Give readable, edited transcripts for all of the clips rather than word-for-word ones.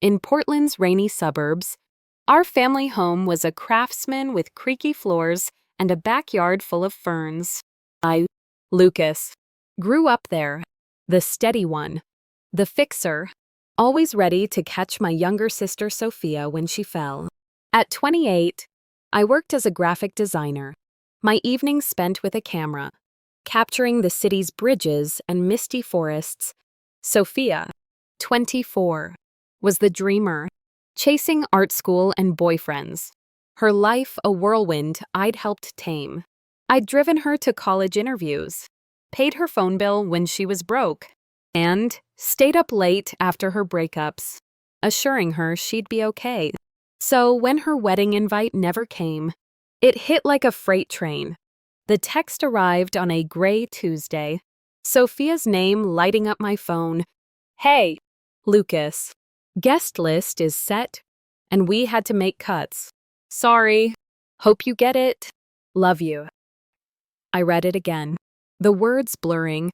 In Portland's rainy suburbs, our family home was a craftsman with creaky floors and a backyard full of ferns. I, Lucas, grew up there, the steady one, the fixer, always ready to catch my younger sister Sophia when she fell. At 28, I worked as a graphic designer, my evenings spent with a camera, capturing the city's bridges and misty forests. Sophia, 24, was the dreamer, chasing art school and boyfriends. Her life a whirlwind I'd helped tame. I'd driven her to college interviews, paid her phone bill when she was broke, and stayed up late after her breakups, assuring her she'd be okay. So when her wedding invite never came, it hit like a freight train. The text arrived on a gray Tuesday, Sophia's name lighting up my phone. Hey, Lucas. Guest list is set, and we had to make cuts. Sorry. Hope you get it. Love you. I read it again, the words blurring.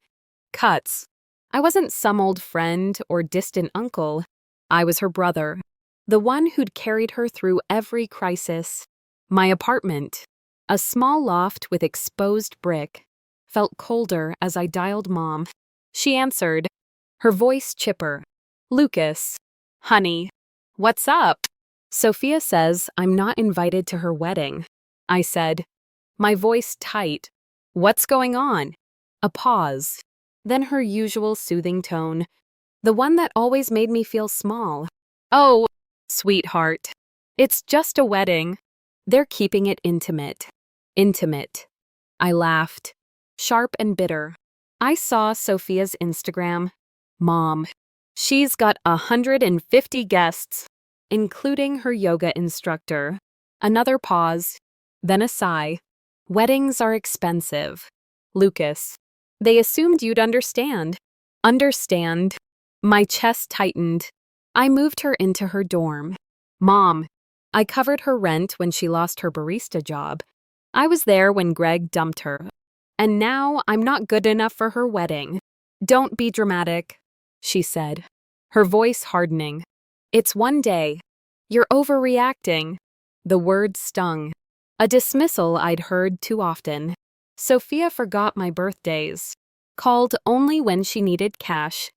Cuts. I wasn't some old friend or distant uncle. I was her brother, the one who'd carried her through every crisis. My apartment, a small loft with exposed brick, felt colder as I dialed Mom. She answered, her voice chipper. Lucas. Honey, what's up? Sophia says I'm not invited to her wedding. I said, my voice tight. What's going on? A pause. Then her usual soothing tone, the one that always made me feel small. Oh, sweetheart, it's just a wedding. They're keeping it intimate. Intimate. I laughed, sharp and bitter. I saw Sophia's Instagram. Mom. She's got 150 guests, including her yoga instructor. Another pause, then a sigh. Weddings are expensive. Lucas. They assumed you'd understand. Understand. My chest tightened. I moved her into her dorm. Mom. I covered her rent when she lost her barista job. I was there when Greg dumped her. And now I'm not good enough for her wedding. Don't be dramatic, she said, her voice hardening. It's one day. You're overreacting. The word stung. A dismissal I'd heard too often. Sophia forgot my birthdays, called only when she needed cash,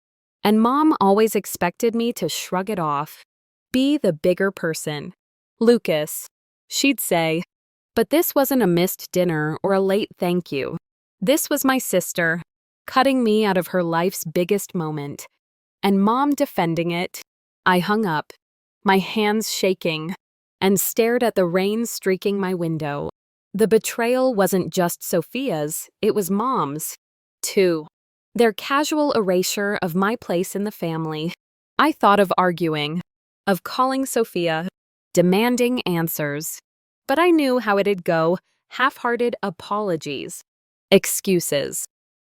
and Mom always expected me to shrug it off. Be the bigger person. Lucas, she'd say. But this wasn't a missed dinner or a late thank you. This was my sister, cutting me out of her life's biggest moment. And Mom defending it. I hung up, my hands shaking, and stared at the rain streaking my window. The betrayal wasn't just Sophia's, it was Mom's, too. Their casual erasure of my place in the family. I thought of arguing, of calling Sophia, demanding answers. But I knew how it'd go, half-hearted apologies, excuses,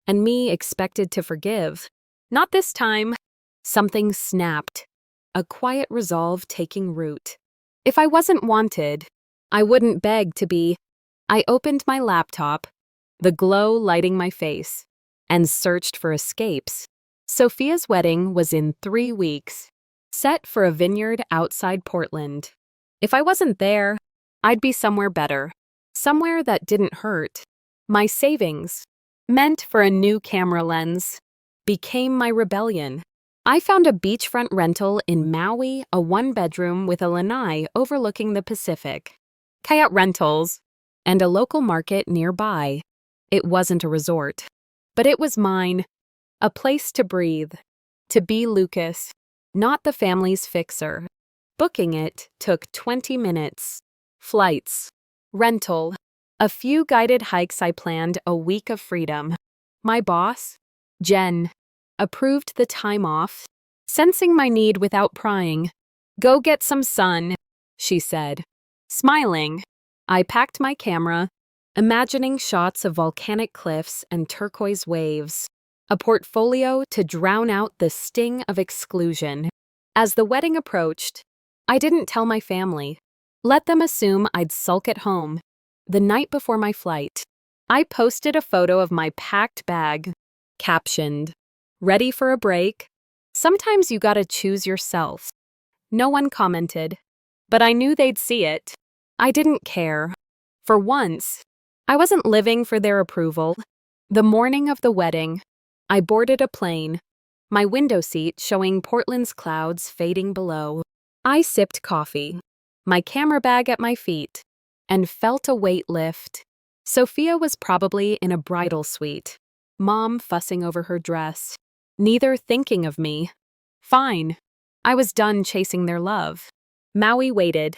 and me expected to forgive. Not this time. Something snapped, a quiet resolve taking root. If I wasn't wanted, I wouldn't beg to be. I opened my laptop, the glow lighting my face, and searched for escapes. Sophia's wedding was in 3 weeks, set for a vineyard outside Portland. If I wasn't there, I'd be somewhere better, somewhere that didn't hurt. My savings, meant for a new camera lens, became my rebellion. I found a beachfront rental in Maui, a 1-bedroom with a lanai overlooking the Pacific. Kayak rentals, and a local market nearby. It wasn't a resort, but it was mine, a place to breathe, to be Lucas, not the family's fixer. Booking it took 20 minutes. Flights, rental, a few guided hikes. I planned a week of freedom. My boss, Jen, approved the time off, sensing my need without prying. Go get some sun, she said. Smiling, I packed my camera, imagining shots of volcanic cliffs and turquoise waves, a portfolio to drown out the sting of exclusion. As the wedding approached, I didn't tell my family. Let them assume I'd sulk at home. The night before my flight, I posted a photo of my packed bag, captioned, "Ready for a break? Sometimes you gotta choose yourself." No one commented. But I knew they'd see it. I didn't care. For once, I wasn't living for their approval. The morning of the wedding, I boarded a plane, my window seat showing Portland's clouds fading below. I sipped coffee, my camera bag at my feet, and felt a weight lift. Sophia was probably in a bridal suite, Mom fussing over her dress, neither thinking of me. Fine. I was done chasing their love. Maui waited,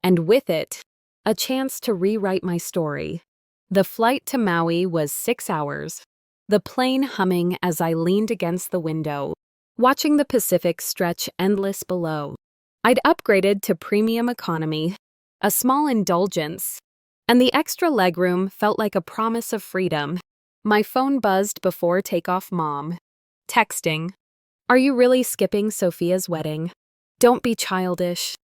and with it, a chance to rewrite my story. The flight to Maui was 6 hours, the plane humming as I leaned against the window, watching the Pacific stretch endless below. I'd upgraded to premium economy, a small indulgence, and the extra legroom felt like a promise of freedom. My phone buzzed before takeoff. Mom. Texting. Are you really skipping Sophia's wedding? Don't be childish.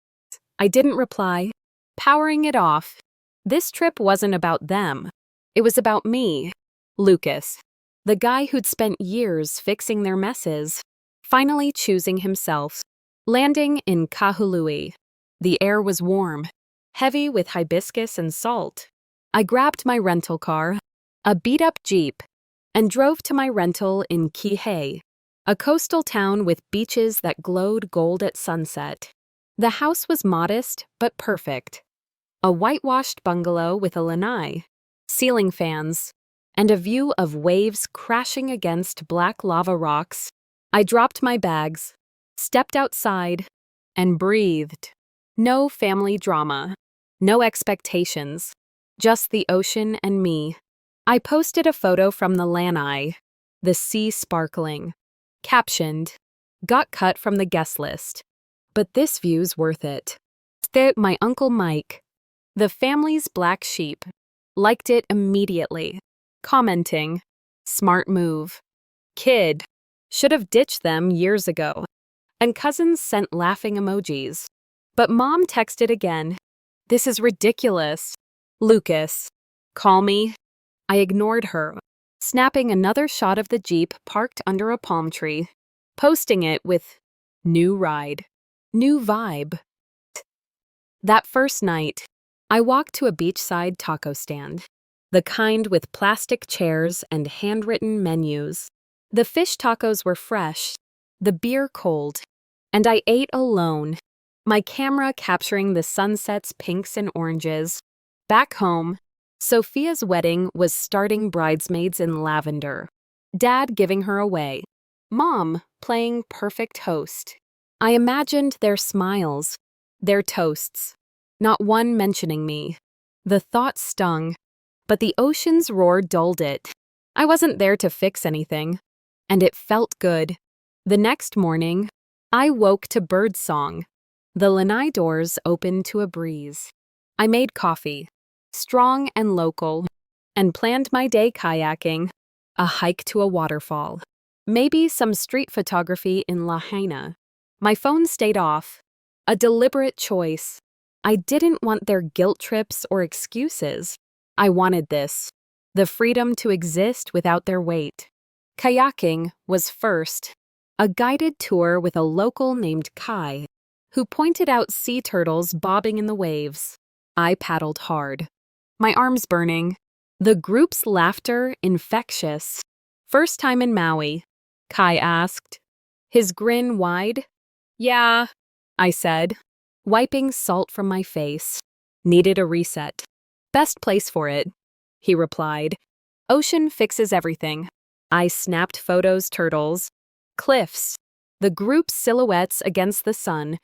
I didn't reply, powering it off. This trip wasn't about them. It was about me, Lucas, the guy who'd spent years fixing their messes, finally choosing himself. Landing in Kahului. The air was warm, heavy with hibiscus and salt. I grabbed my rental car, a beat-up Jeep, and drove to my rental in Kihei, a coastal town with beaches that glowed gold at sunset. The house was modest but perfect. A whitewashed bungalow with a lanai, ceiling fans, and a view of waves crashing against black lava rocks. I dropped my bags, stepped outside, and breathed. No family drama, no expectations, just the ocean and me. I posted a photo from the lanai, the sea sparkling, captioned, "Got cut from the guest list. But this view's worth it." My Uncle Mike, the family's black sheep, liked it immediately, commenting, "Smart move. Kid. Should have ditched them years ago." And cousins sent laughing emojis. But Mom texted again, "This is ridiculous. Lucas, call me." I ignored her, snapping another shot of the Jeep parked under a palm tree, posting it with, "New ride. New vibe." That first night, I walked to a beachside taco stand, the kind with plastic chairs and handwritten menus. The fish tacos were fresh, the beer cold, and I ate alone, my camera capturing the sunset's pinks and oranges. Back home, Sophia's wedding was starting bridesmaids in lavender, Dad giving her away, Mom playing perfect host. I imagined their smiles, their toasts, not one mentioning me. The thought stung, but the ocean's roar dulled it. I wasn't there to fix anything, and it felt good. The next morning, I woke to birdsong. The lanai doors opened to a breeze. I made coffee, strong and local, and planned my day kayaking, a hike to a waterfall, maybe some street photography in Lahaina. My phone stayed off, a deliberate choice. I didn't want their guilt trips or excuses. I wanted this, the freedom to exist without their weight. Kayaking was first, a guided tour with a local named Kai, who pointed out sea turtles bobbing in the waves. I paddled hard, my arms burning, the group's laughter infectious. "First time in Maui?" Kai asked, his grin wide. "Yeah," I said, wiping salt from my face. "Needed a reset." "Best place for it," he replied. "Ocean fixes everything." I snapped photos, turtles, cliffs, the group's silhouettes against the sun.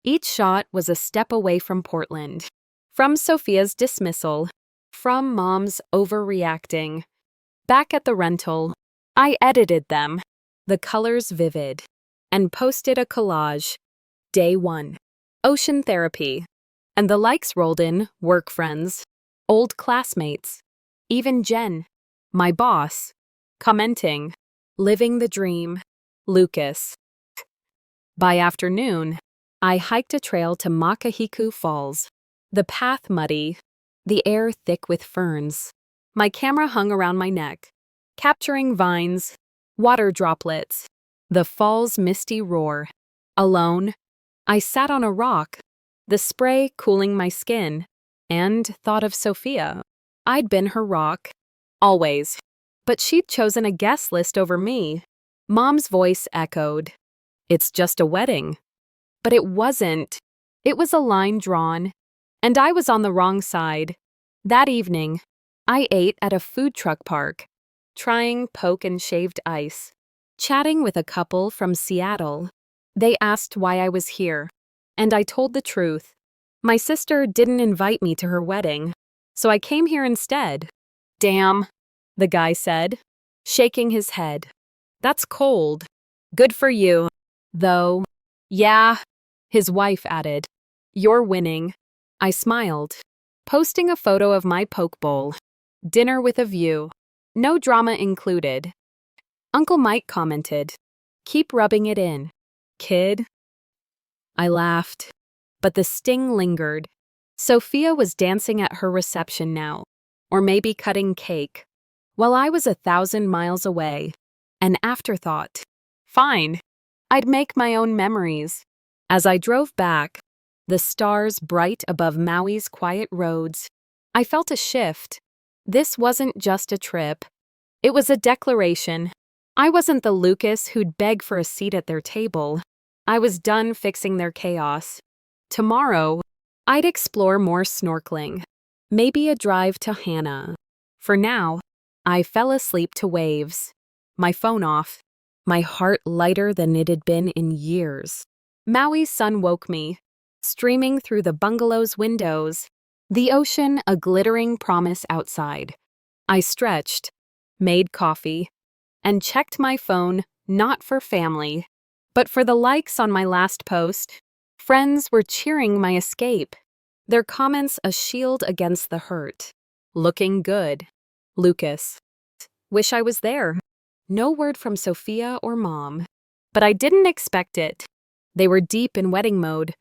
Each shot was a step away from Portland, from Sophia's dismissal, from Mom's overreacting. Back at the rental, I edited them, the colors vivid, and posted a collage. Day 1. Ocean therapy. And the likes rolled in, work friends, old classmates, even Jen, my boss, commenting, "Living the dream, Lucas." By afternoon, I hiked a trail to Makahiku Falls, the path muddy, the air thick with ferns. My camera hung around my neck, capturing vines, water droplets, the fall's misty roar. Alone, I sat on a rock, the spray cooling my skin, and thought of Sophia. I'd been her rock. Always. But she'd chosen a guest list over me. Mom's voice echoed. It's just a wedding. But it wasn't. It was a line drawn. And I was on the wrong side. That evening, I ate at a food truck park, trying poke and shaved ice, chatting with a couple from Seattle. They asked why I was here, and I told the truth. My sister didn't invite me to her wedding, so I came here instead. Damn, the guy said, shaking his head. That's cold. Good for you. Though, yeah, his wife added. You're winning. I smiled, posting a photo of my poke bowl. Dinner with a view. No drama included. Uncle Mike commented, keep rubbing it in, kid. I laughed, but the sting lingered. Sophia was dancing at her reception now, or maybe cutting cake, while I was 1,000 miles away. An afterthought. Fine. I'd make my own memories. As I drove back, the stars bright above Maui's quiet roads, I felt a shift. This wasn't just a trip. It was a declaration. I wasn't the Lucas who'd beg for a seat at their table. I was done fixing their chaos. Tomorrow, I'd explore more snorkeling. Maybe a drive to Hannah. For now, I fell asleep to waves. My phone off. My heart lighter than it had been in years. Maui's sun woke me, streaming through the bungalow's windows, the ocean a glittering promise outside. I stretched, made coffee, and checked my phone not for family, but for the likes on my last post. Friends were cheering my escape, their comments a shield against the hurt. Looking good. Lucas. Wish I was there. No word from Sophia or Mom. But I didn't expect it. They were deep in wedding mode,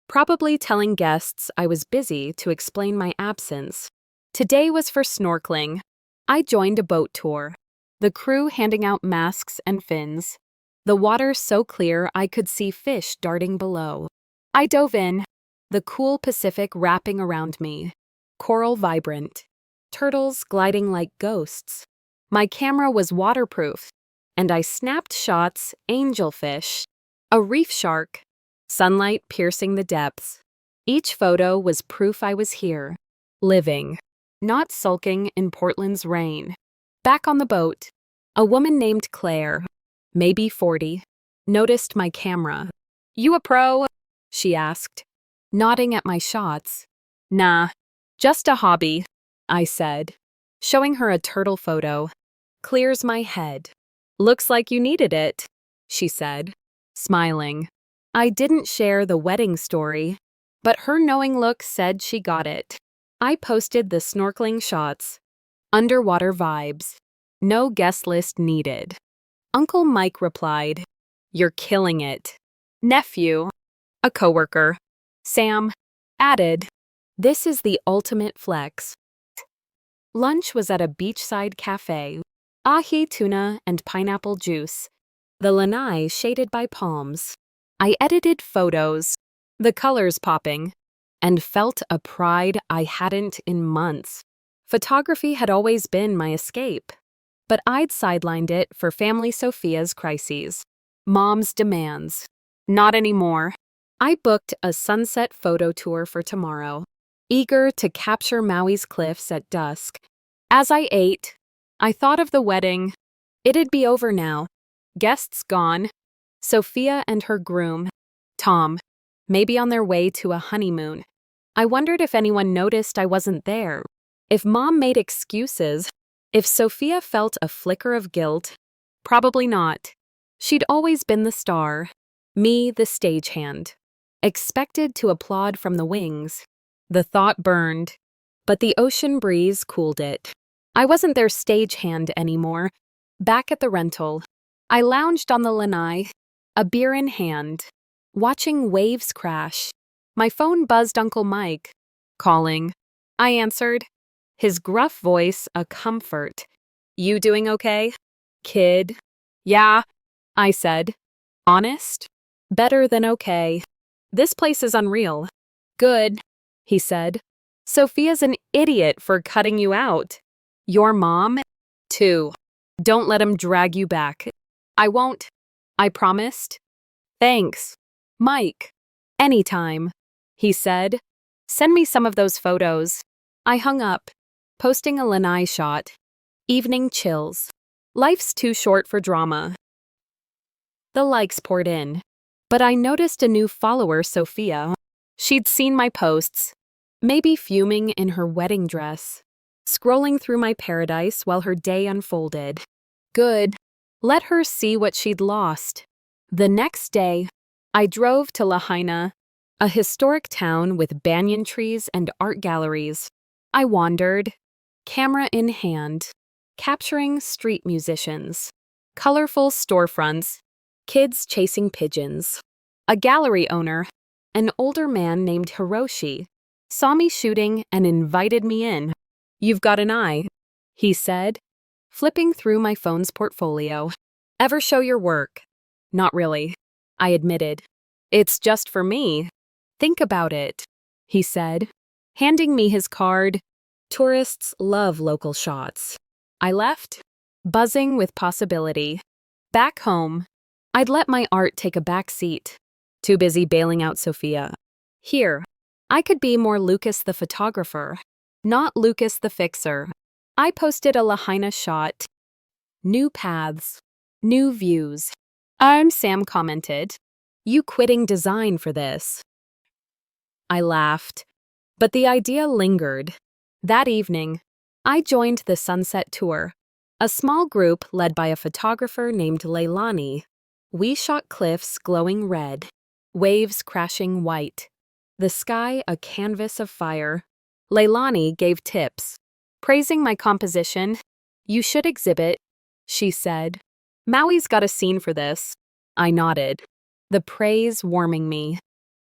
probably telling guests I was busy to explain my absence. Today was for snorkeling. I joined a boat tour, the crew handing out masks and fins. The water so clear I could see fish darting below. I dove in, the cool Pacific wrapping around me. Coral vibrant. Turtles gliding like ghosts. My camera was waterproof, and I snapped shots, angelfish, a reef shark, sunlight piercing the depths. Each photo was proof I was here, living, not sulking in Portland's rain. Back on the boat, a woman named Claire, maybe 40, noticed my camera. You a pro? She asked, nodding at my shots. Nah, just a hobby, I said, showing her a turtle photo. Clears my head. Looks like you needed it, she said, smiling. I didn't share the wedding story, but her knowing look said she got it. I posted the snorkeling shots. Underwater vibes. No guest list needed. Uncle Mike replied, You're killing it. Nephew, a coworker, Sam, added, This is the ultimate flex. Lunch was at a beachside cafe. Ahi tuna and pineapple juice. The lanai shaded by palms. I edited photos, the colors popping, and felt a pride I hadn't in months. Photography had always been my escape, but I'd sidelined it for family Sophia's crises. Mom's demands. Not anymore. I booked a sunset photo tour for tomorrow, eager to capture Maui's cliffs at dusk. As I ate, I thought of the wedding. It'd be over now. Guests gone. Sophia and her groom, Tom, maybe on their way to a honeymoon. I wondered if anyone noticed I wasn't there. If Mom made excuses. If Sophia felt a flicker of guilt. Probably not. She'd always been the star. Me, the stagehand. Expected to applaud from the wings. The thought burned, but the ocean breeze cooled it. I wasn't their stagehand anymore. Back at the rental, I lounged on the lanai, a beer in hand, watching waves crash. My phone buzzed Uncle Mike, calling. I answered, his gruff voice a comfort. You doing okay, kid? Yeah, I said. Honest? Better than okay. This place is unreal. Good, he said. Sophia's an idiot for cutting you out. Your mom, too. Don't let him drag you back. I won't. I promised. Thanks. Mike. Anytime, he said. Send me some of those photos. I hung up, posting a lanai shot. Evening chills. Life's too short for drama. The likes poured in. But I noticed a new follower, Sophia. She'd seen my posts, maybe fuming in her wedding dress, scrolling through my paradise while her day unfolded. Good. Let her see what she'd lost. The next day, I drove to Lahaina, a historic town with banyan trees and art galleries. I wandered, camera in hand, capturing street musicians, colorful storefronts, kids chasing pigeons. A gallery owner, an older man named Hiroshi, saw me shooting and invited me in. You've got an eye, he said, flipping through my phone's portfolio. Ever show your work? Not really, I admitted. It's just for me. Think about it, he said, handing me his card. Tourists love local shots. I left, buzzing with possibility. Back home, I'd let my art take a back seat, too busy bailing out Sophia. Here, I could be more Lucas the photographer, not Lucas the fixer. I posted a Lahaina shot. New paths, new views. Sam commented, "You quitting design for this?" I laughed, but the idea lingered. That evening, I joined the Sunset Tour, a small group led by a photographer named Leilani. We shot cliffs glowing red, waves crashing white, the sky a canvas of fire. Leilani gave tips, praising my composition. You should exhibit, she said. Maui's got a scene for this. I nodded, the praise warming me.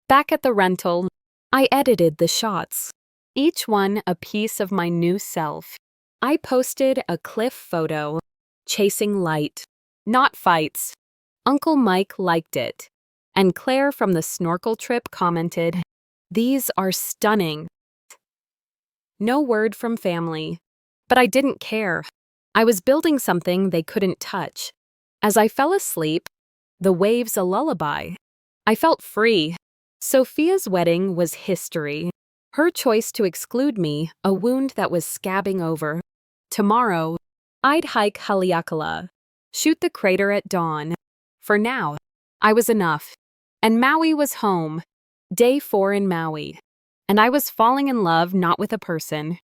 Back at the rental, I edited the shots, each one a piece of my new self. I posted a cliff photo, chasing light, not fights. Uncle Mike liked it, and Claire from the snorkel trip commented, "These are stunning." No word from family, but I didn't care. I was building something they couldn't touch. As I fell asleep, the waves a lullaby. I felt free. Sophia's wedding was history. Her choice to exclude me, a wound that was scabbing over. Tomorrow, I'd hike Haleakala, shoot the crater at dawn. For now, I was enough. And Maui was home. Day 4 in Maui. And I was falling in love not with a person,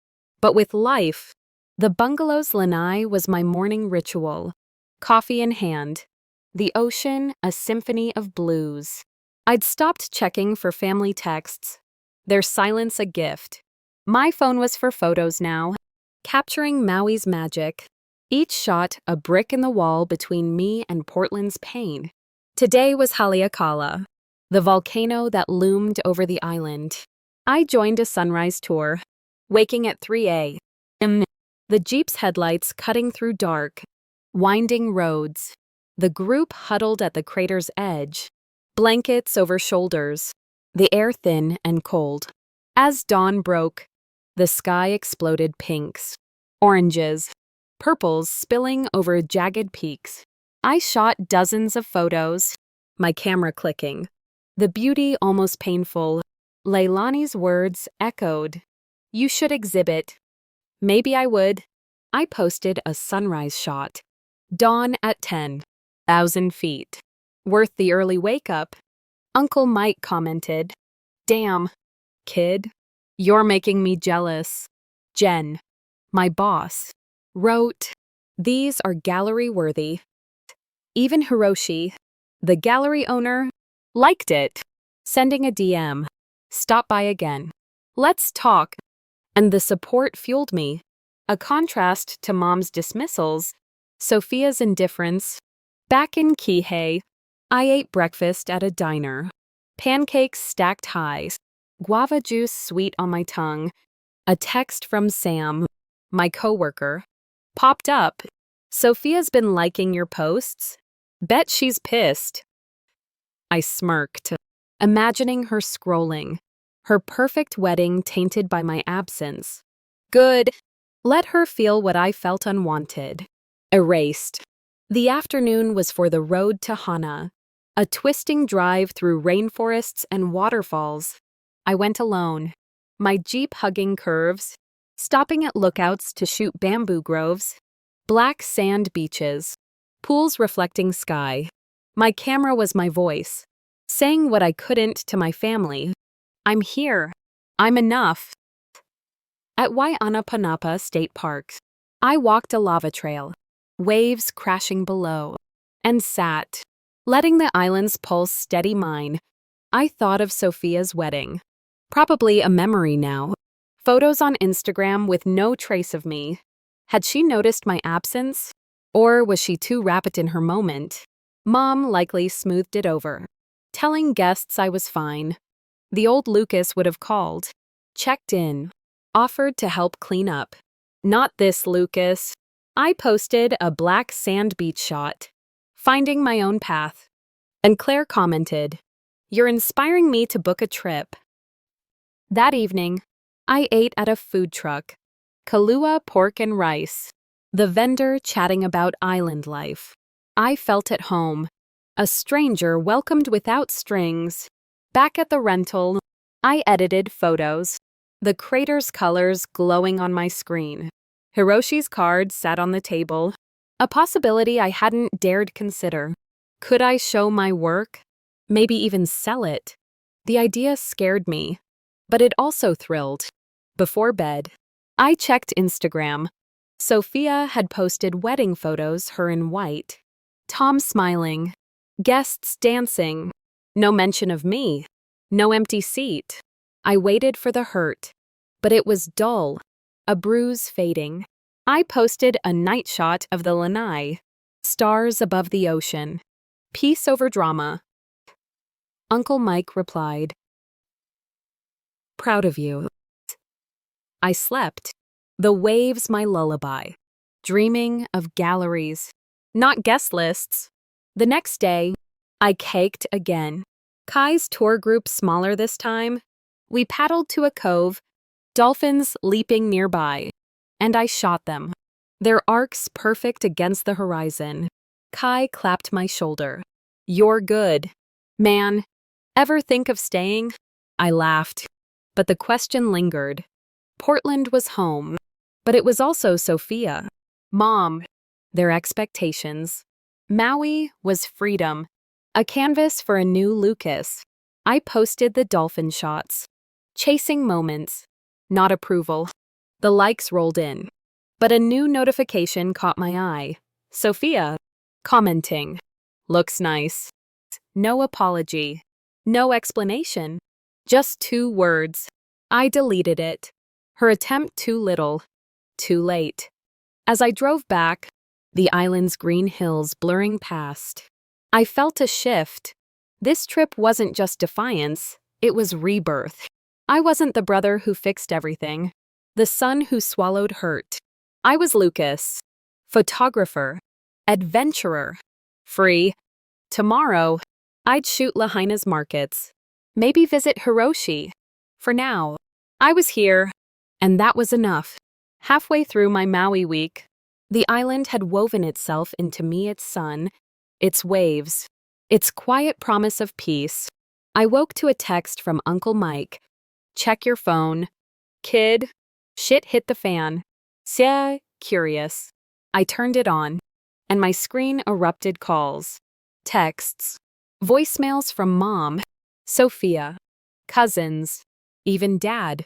but with life. The bungalow's lanai was my morning ritual. Coffee in hand. The ocean, a symphony of blues. I'd stopped checking for family texts. Their silence a gift. My phone was for photos now, capturing Maui's magic. Each shot a brick in the wall between me and Portland's pain. Today was Haleakala, the volcano that loomed over the island. I joined a sunrise tour, waking at 3 a.m. The Jeep's headlights cutting through dark, winding roads. The group huddled at the crater's edge, blankets over shoulders, the air thin and cold. As dawn broke, the sky exploded pinks, oranges, purples spilling over jagged peaks. I shot dozens of photos, my camera clicking. The beauty almost painful. Leilani's words echoed. You should exhibit. Maybe I would. I posted a sunrise shot. Dawn at 10,000 feet. Worth the early wake-up. Uncle Mike commented, "Damn, kid, you're making me jealous." Jen, my boss, wrote, "These are gallery-worthy." Even Hiroshi, the gallery owner, liked it, sending a DM. Stop by again. Let's talk. And the support fueled me. A contrast to Mom's dismissals, Sophia's indifference. Back in Kihei, I ate breakfast at a diner. Pancakes stacked high, guava juice sweet on my tongue. A text from Sam, my coworker, popped up. Sophia's been liking your posts. Bet she's pissed. I smirked. imagining her scrolling, her perfect wedding tainted by my absence. Good. Let her feel what I felt unwanted. Erased. The afternoon was for the road to Hana, a twisting drive through rainforests and waterfalls. I went alone, my Jeep hugging curves, stopping at lookouts to shoot bamboo groves, black sand beaches, pools reflecting sky. My camera was my voice, saying what I couldn't to my family. I'm here. I'm enough. At Waihanapanapa State Park, I walked a lava trail, waves crashing below, and sat, letting the island's pulse steady mine. I thought of Sophia's wedding. Probably a memory now. Photos on Instagram with no trace of me. Had she noticed my absence? Or was she too rapt in her moment? Mom likely smoothed it over, telling guests I was fine. The old Lucas would have called, checked in, offered to help clean up. Not this Lucas. I posted a black sand beach shot, finding my own path. And Claire commented, "You're inspiring me to book a trip." That evening, I ate at a food truck, Kahlua pork and rice, the vendor chatting about island life. I felt at home, a stranger welcomed without strings. Back at the rental, I edited photos, the crater's colors glowing on my screen. Hiroshi's card sat on the table, a possibility I hadn't dared consider. Could I show my work? Maybe even sell it? The idea scared me, but it also thrilled. Before bed, I checked Instagram. Sophia had posted wedding photos, her in white. Tom smiling, guests dancing. No mention of me, no empty seat. I waited for the hurt, but it was dull, a bruise fading. I posted a night shot of the lanai, stars above the ocean. Peace over drama. Uncle Mike replied, "Proud of you." I slept, the waves my lullaby, dreaming of galleries, not guest lists. The next day, I caked again. Kai's tour group smaller this time. We paddled to a cove, dolphins leaping nearby, and I shot them, their arcs perfect against the horizon. Kai clapped my shoulder. "You're good. Man, ever think of staying?" I laughed, but the question lingered. Portland was home, but it was also Sophia, Mom, their expectations. Maui was freedom, a canvas for a new Lucas. I posted the dolphin shots, chasing moments, not approval. The likes rolled in, but a new notification caught my eye. Sophia, commenting, "Looks nice." No apology, no explanation, just 2 words. I deleted it. Her attempt too little, too late. As I drove back, the island's green hills blurring past, I felt a shift. This trip wasn't just defiance, it was rebirth. I wasn't the brother who fixed everything, the son who swallowed hurt. I was Lucas, photographer, adventurer, free. Tomorrow, I'd shoot Lahaina's markets, maybe visit Hiroshi. For now, I was here, and that was enough. Halfway through my Maui week, the island had woven itself into me, its sun, its waves, its quiet promise of peace. I woke to a text from Uncle Mike. "Check your phone. Kid, shit hit the fan." Curious. I turned it on, and my screen erupted calls, texts, voicemails from Mom, Sophia, cousins, even Dad,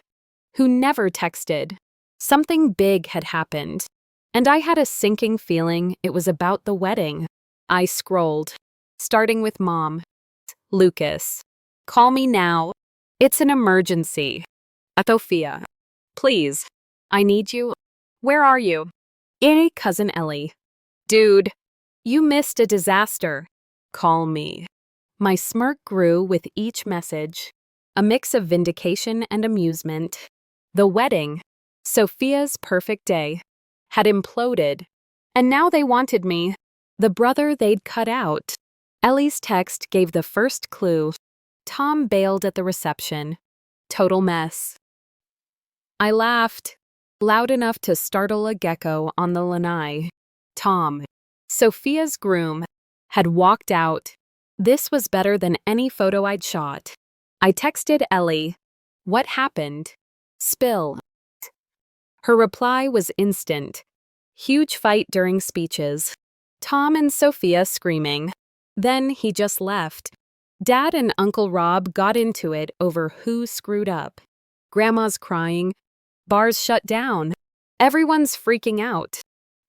who never texted. Something big had happened, and I had a sinking feeling it was about the wedding. I scrolled, starting with Mom. "Lucas, call me now. It's an emergency." "Sophia, please, I need you. Where are you?" Cousin Ellie. "Dude, you missed a disaster. Call me." My smirk grew with each message, a mix of vindication and amusement. The wedding, Sophia's perfect day, had imploded, and now they wanted me, the brother they'd cut out. Ellie's text gave the first clue. Tom bailed at the reception. Total mess. I laughed, loud enough to startle a gecko on the lanai. Tom, Sophia's groom, had walked out. This was better than any photo I'd shot. I texted Ellie. What happened? Spill. Her reply was instant. Huge fight during speeches. Tom and Sophia screaming. Then he just left. Dad and Uncle Rob got into it over who screwed up. Grandma's crying. Bars shut down. Everyone's freaking out.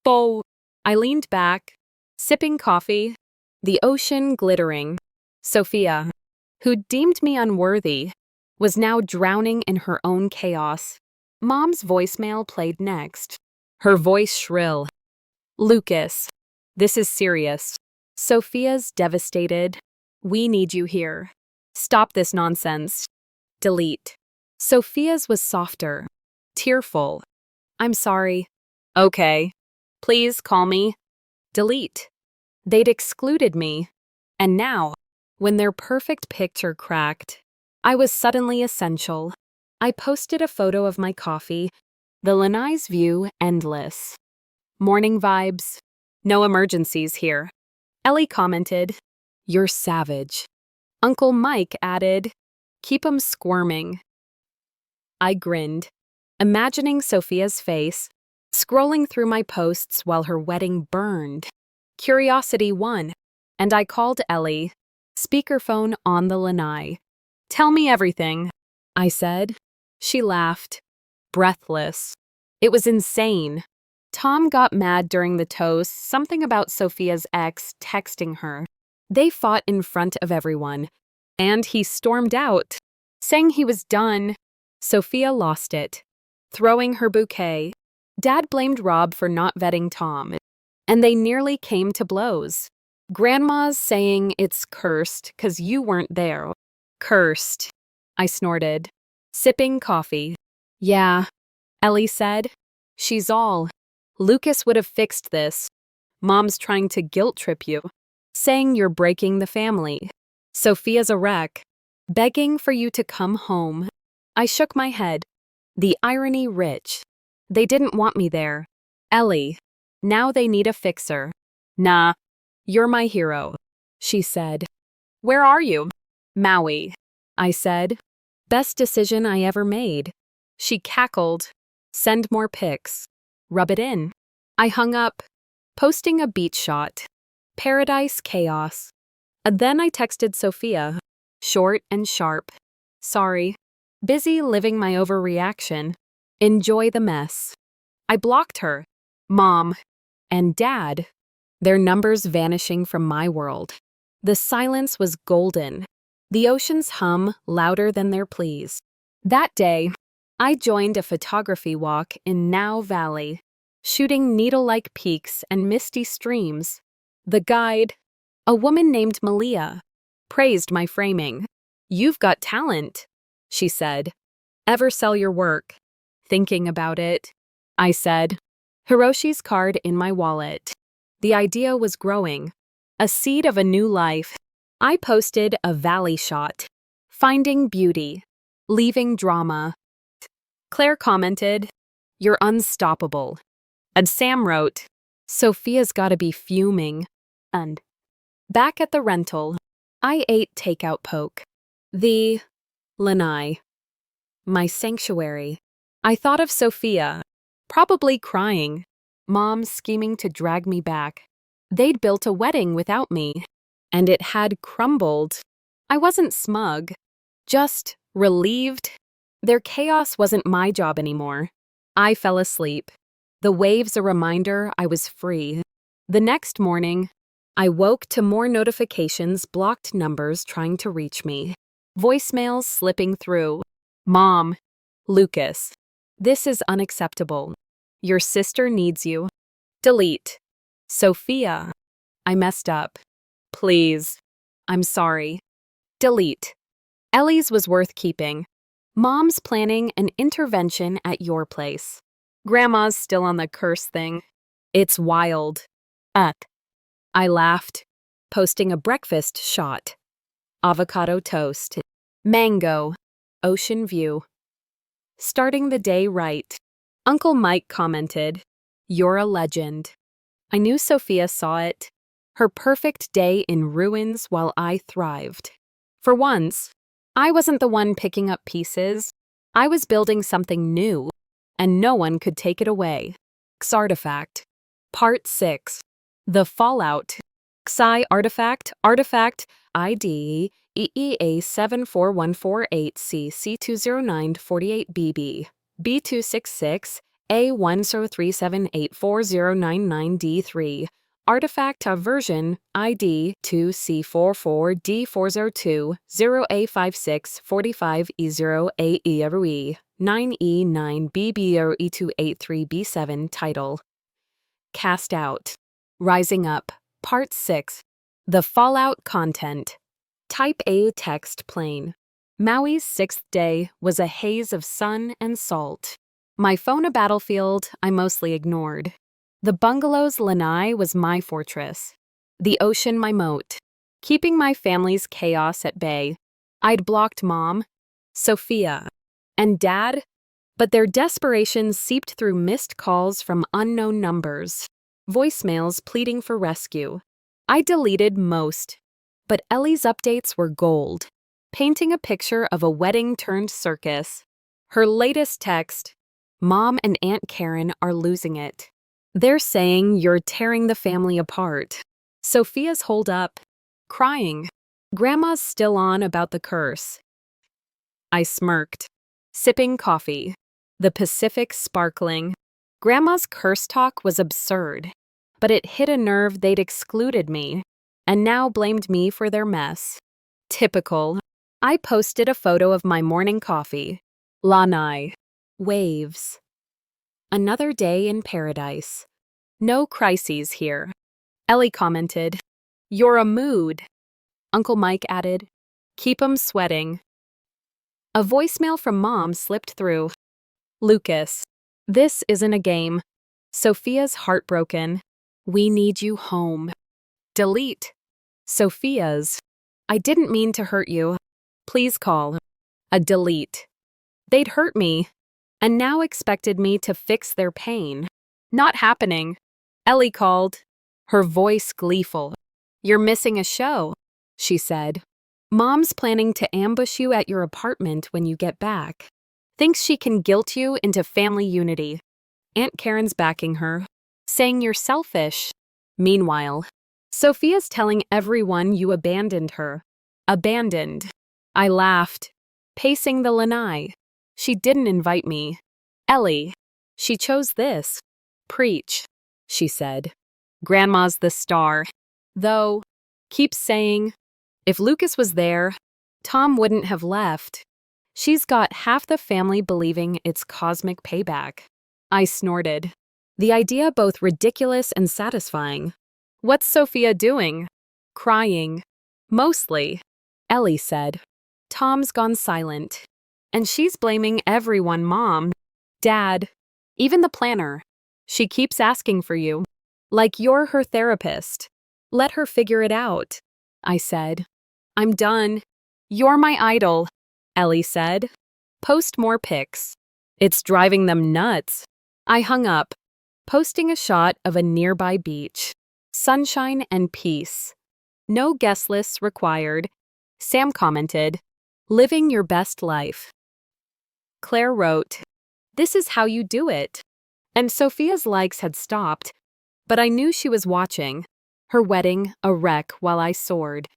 Oh, I leaned back, sipping coffee, the ocean glittering. Sophia, who deemed me unworthy, was now drowning in her own chaos. Mom's voicemail played next. Her voice shrill. Lucas, this is serious. Sophia's devastated. We need you here. Stop this nonsense. Delete. Sophia's was softer, tearful. I'm sorry. Okay. Please call me. Delete. They'd excluded me. And now, when their perfect picture cracked, I was suddenly essential. I posted a photo of my coffee, the lanai's view endless. Morning vibes. No emergencies here. Ellie commented, You're savage. Uncle Mike added, Keep 'em squirming. I grinned, imagining Sophia's face, scrolling through my posts while her wedding burned. Curiosity won, and I called Ellie, speakerphone on the lanai. Tell me everything, I said. She laughed, breathless. It was insane. Tom got mad during the toast, something about Sophia's ex texting her. They fought in front of everyone, and he stormed out, saying he was done. Sophia lost it, throwing her bouquet. Dad blamed Rob for not vetting Tom, and they nearly came to blows. Grandma's saying it's cursed 'cause you weren't there. Cursed, I snorted, sipping coffee. Yeah, Ellie said. She's all. Lucas would have fixed this. Mom's trying to guilt trip you, saying you're breaking the family. Sophia's a wreck, begging for you to come home. I shook my head, the irony rich. They didn't want me there. Ellie, now they need a fixer. Nah, you're my hero, she said. Where are you? Maui, I said. Best decision I ever made. She cackled. Send more pics. Rub it in. I hung up, posting a beach shot. Paradise chaos. And then I texted Sophia, short and sharp. Sorry. Busy living my overreaction. Enjoy the mess. I blocked her. Mom. And Dad. Their numbers vanishing from my world. The silence was golden. The ocean's hum louder than their pleas. That day, I joined a photography walk in Now Valley, shooting needle-like peaks and misty streams. The guide, a woman named Malia, praised my framing. You've got talent, she said. Ever sell your work? Thinking about it, I said. Hiroshi's card in my wallet. The idea was growing. A seed of a new life. I posted a valley shot. Finding beauty. Leaving drama. Claire commented, You're unstoppable. And Sam wrote, Sophia's gotta be fuming. And back at the rental, I ate takeout poke. The lanai. My sanctuary. I thought of Sophia, probably crying. Mom scheming to drag me back. They'd built a wedding without me, and it had crumbled. I wasn't smug, just relieved. Their chaos wasn't my job anymore. I fell asleep. The waves a reminder I was free. The next morning, I woke to more notifications, blocked numbers trying to reach me. Voicemails slipping through. Mom, Lucas, this is unacceptable. Your sister needs you. Delete. Sophia, I messed up. Please. I'm sorry. Delete. Ellie's was worth keeping. Mom's planning an intervention at your place. Grandma's still on the curse thing. It's wild. I laughed, posting a breakfast shot. Avocado toast. Mango. Ocean view. Starting the day right. Uncle Mike commented, "You're a legend." I knew Sophia saw it. Her perfect day in ruins while I thrived. For once, I wasn't the one picking up pieces. I was building something new, and no one could take it away. Artifact. Part 6. The Fallout. Xi Artifact ID EEA 74148C C20948BB B266 A1037840999D3 Artifact version ID 2C44D402 0A5645E0AE 9E9BBOE283B7 Title. Cast Out. Rising Up. Part 6. The Fallout Content. Type A text plain. Maui's 6th day was a haze of sun and salt. My phone a battlefield I mostly ignored. The bungalow's lanai was my fortress. The ocean my moat. Keeping my family's chaos at bay. I'd blocked Mom, Sophia, and Dad, but their desperation seeped through missed calls from unknown numbers. Voicemails pleading for rescue. I deleted most, but Ellie's updates were gold, painting a picture of a wedding-turned-circus. Her latest text, "Mom and Aunt Karen are losing it. They're saying you're tearing the family apart." Sophia's holed up, crying. Grandma's still on about the curse. I smirked, sipping coffee, the Pacific sparkling. Grandma's curse talk was absurd, but it hit a nerve. They'd excluded me, and now blamed me for their mess. Typical. I posted a photo of my morning coffee. Lanai. Waves. Another day in paradise. No crises here. Ellie commented, "You're a mood." Uncle Mike added, "Keep 'em sweating." A voicemail from Mom slipped through. "Lucas, this isn't a game. Sophia's heartbroken. We need you home." Delete. Sophia's. I didn't mean to hurt you. Please call. A delete. They'd hurt me, and now expected me to fix their pain. Not happening. Ellie called, her voice gleeful. "You're missing a show," she said. "Mom's planning to ambush you at your apartment when you get back. Thinks she can guilt you into family unity. Aunt Karen's backing her, saying you're selfish. Meanwhile, Sophia's telling everyone you abandoned her. Abandoned." I laughed, pacing the lanai. She didn't invite me. Ellie. She chose this. "Preach," she said. "Grandma's the star. Though, keeps saying, if Lucas was there, Tom wouldn't have left. She's got half the family believing it's cosmic payback." I snorted. The idea both ridiculous and satisfying. "What's Sophia doing?" "Crying. Mostly," Ellie said. "Tom's gone silent. And she's blaming everyone, Mom, Dad, even the planner. She keeps asking for you. Like you're her therapist. Let her figure it out." I said. "I'm done. You're my idol," Ellie said. "Post more pics. It's driving them nuts." I hung up, posting a shot of a nearby beach. Sunshine and peace. No guest lists required. Sam commented, "Living your best life." Claire wrote, "This is how you do it." And Sophia's likes had stopped, but I knew she was watching. Her wedding, a wreck while I soared.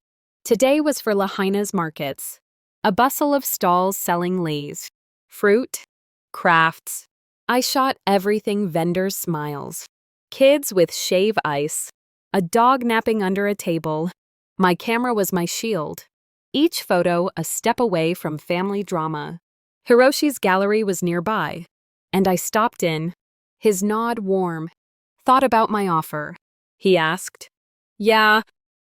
Today was for Lahaina's markets. A bustle of stalls selling leis, fruit, crafts. I shot everything vendors' smiles. Kids with shave ice. A dog napping under a table. My camera was my shield. Each photo a step away from family drama. Hiroshi's gallery was nearby, and I stopped in. His nod warm. "Thought about my offer?" he asked. "Yeah,"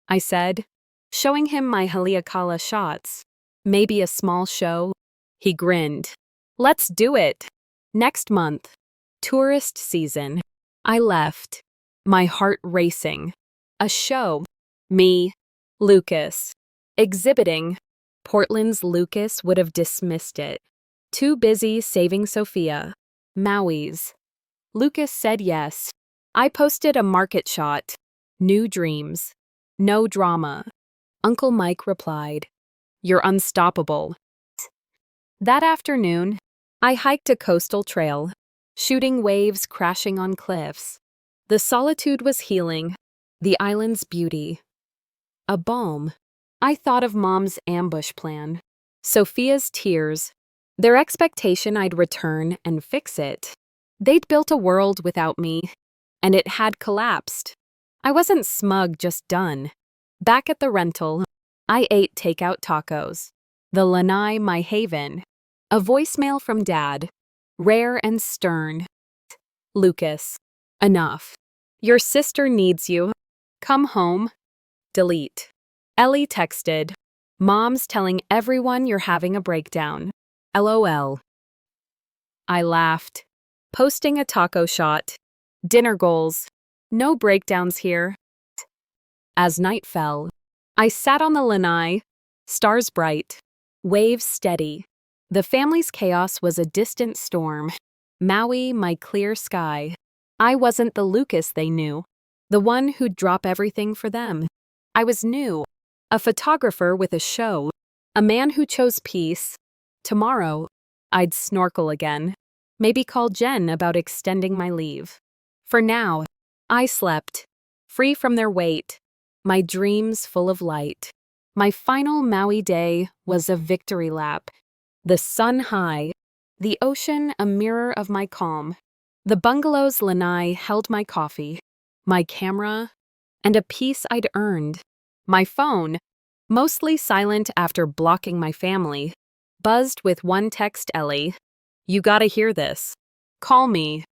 I said, showing him my Haleakala shots. "Maybe a small show?" He grinned. "Let's do it." Next month. Tourist season. I left, my heart racing. A show. Me, Lucas, exhibiting, Portland's Lucas would have dismissed it. Too busy saving Sophia. Maui's. Lucas said yes. I posted a market shot. New dreams. No drama. Uncle Mike replied, "You're unstoppable." That afternoon, I hiked a coastal trail, shooting waves crashing on cliffs. The solitude was healing, the island's beauty. A balm. I thought of Mom's ambush plan, Sophia's tears, their expectation I'd return and fix it. They'd built a world without me, and it had collapsed. I wasn't smug, just done. Back at the rental, I ate takeout tacos. The lanai, my haven. A voicemail from Dad, rare and stern. Lucas, enough. Your sister needs you. Come home. Delete. Ellie texted, Mom's telling everyone you're having a breakdown. LOL. I laughed, posting a taco shot. Dinner goals. No breakdowns here. As night fell, I sat on the lanai, stars bright, waves steady. The family's chaos was a distant storm. Maui, my clear sky. I wasn't the Lucas they knew, the one who'd drop everything for them. I was new, a photographer with a show, a man who chose peace. Tomorrow, I'd snorkel again, maybe call Jen about extending my leave. For now, I slept, free from their weight, my dreams full of light. My final Maui day was a victory lap. The sun high, the ocean a mirror of my calm. The bungalow's lanai held my coffee, my camera, and a peace I'd earned. My phone, mostly silent after blocking my family, buzzed with one text, Ellie. You gotta hear this. Call me.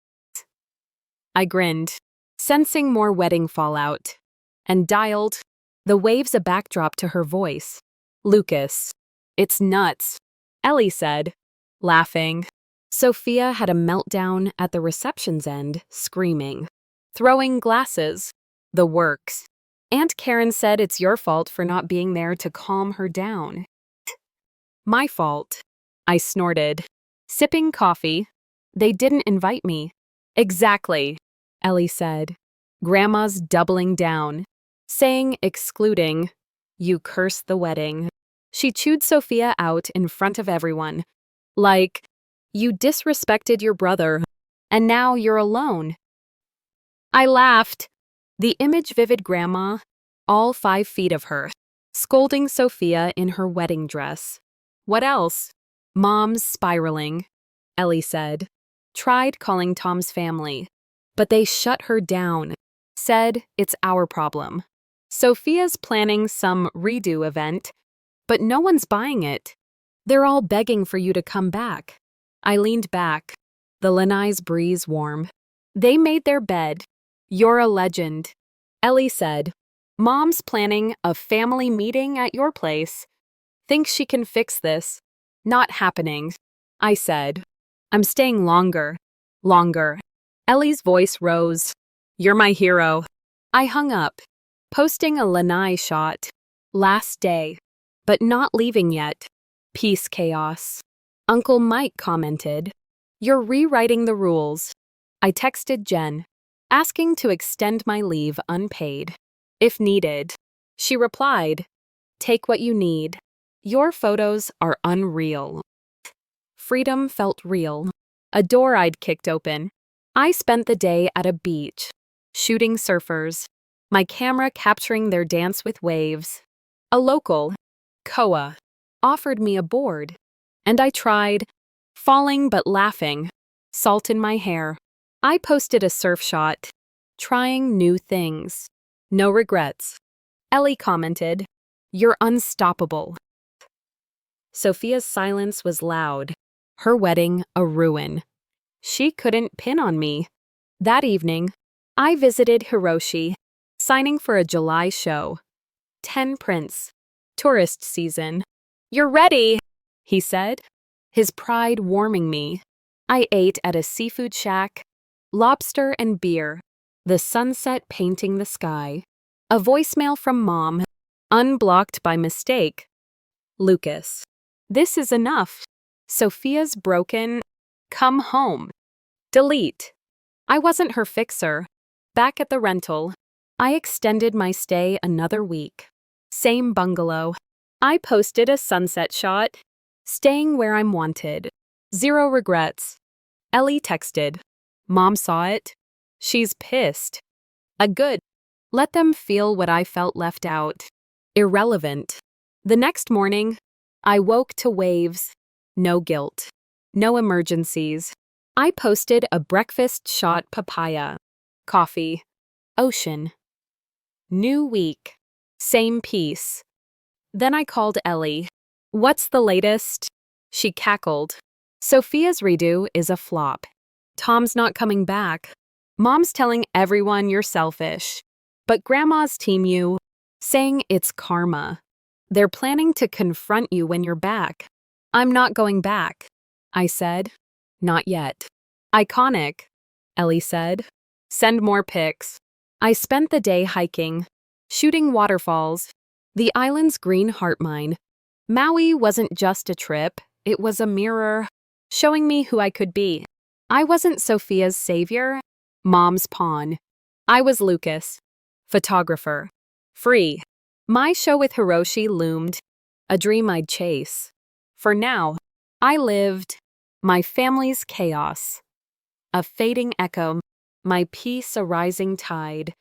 I grinned, sensing more wedding fallout, and dialed, the waves a backdrop to her voice. Lucas. It's nuts, Ellie said, laughing. Sophia had a meltdown at the reception's end, screaming, throwing glasses, the works. Aunt Karen said it's your fault for not being there to calm her down. My fault, I snorted, sipping coffee. They didn't invite me. Exactly, Ellie said. Grandma's doubling down, saying excluding, you cursed the wedding. She chewed Sophia out in front of everyone, like, you disrespected your brother, and now you're alone. I laughed. The image vivid grandma, all 5 feet of her, scolding Sophia in her wedding dress. What else? Mom's spiraling, Ellie said. Tried calling Tom's family, but they shut her down, said it's our problem. Sophia's planning some redo event, but no one's buying it. They're all begging for you to come back. I leaned back, the lanai's breeze warm. They made their bed. You're a legend. Ellie said, Mom's planning a family meeting at your place. Thinks she can fix this. Not happening. I said, I'm staying longer. Longer. Ellie's voice rose. You're my hero. I hung up, posting a lanai shot. Last day. But not leaving yet. Peace chaos. Uncle Mike commented, You're rewriting the rules. I texted Jen, asking to extend my leave unpaid, if needed. She replied, Take what you need. Your photos are unreal. Freedom felt real. A door I'd kicked open. I spent the day at a beach, shooting surfers, my camera capturing their dance with waves. A local, Koa, offered me a board, and I tried, falling but laughing, salt in my hair. I posted a surf shot, trying new things. No regrets. Ellie commented, You're unstoppable. Sophia's silence was loud, her wedding a ruin. She couldn't pin on me. That evening, I visited Hiroshi, signing for a July show. 10 prints. Tourist season. You're ready, he said, his pride warming me. I ate at a seafood shack, lobster and beer, the sunset painting the sky. A voicemail from Mom, unblocked by mistake. Lucas. This is enough. Sophia's broken. Come home. Delete. I wasn't her fixer. Back at the rental, I extended my stay another week. Same bungalow. I posted a sunset shot. Staying where I'm wanted. Zero regrets. Ellie texted. Mom saw it. She's pissed. A good. Let them feel what I felt left out. Irrelevant. The next morning, I woke to waves. No guilt. No emergencies. I posted a breakfast shot papaya. Coffee. Ocean. New week. Same piece. Then I called Ellie. What's the latest? She cackled. Sophia's redo is a flop. Tom's not coming back. Mom's telling everyone you're selfish. But Grandma's team you, saying it's karma. They're planning to confront you when you're back. I'm not going back. I said. Not yet. Iconic. Ellie said. Send more pics. I spent the day hiking, shooting waterfalls, the island's green heart mine. Maui wasn't just a trip, it was a mirror, showing me who I could be. I wasn't Sophia's savior, Mom's pawn. I was Lucas, photographer. Free. My show with Hiroshi loomed, a dream I'd chase. For now, I lived my family's chaos. A fading echo, my peace a rising tide.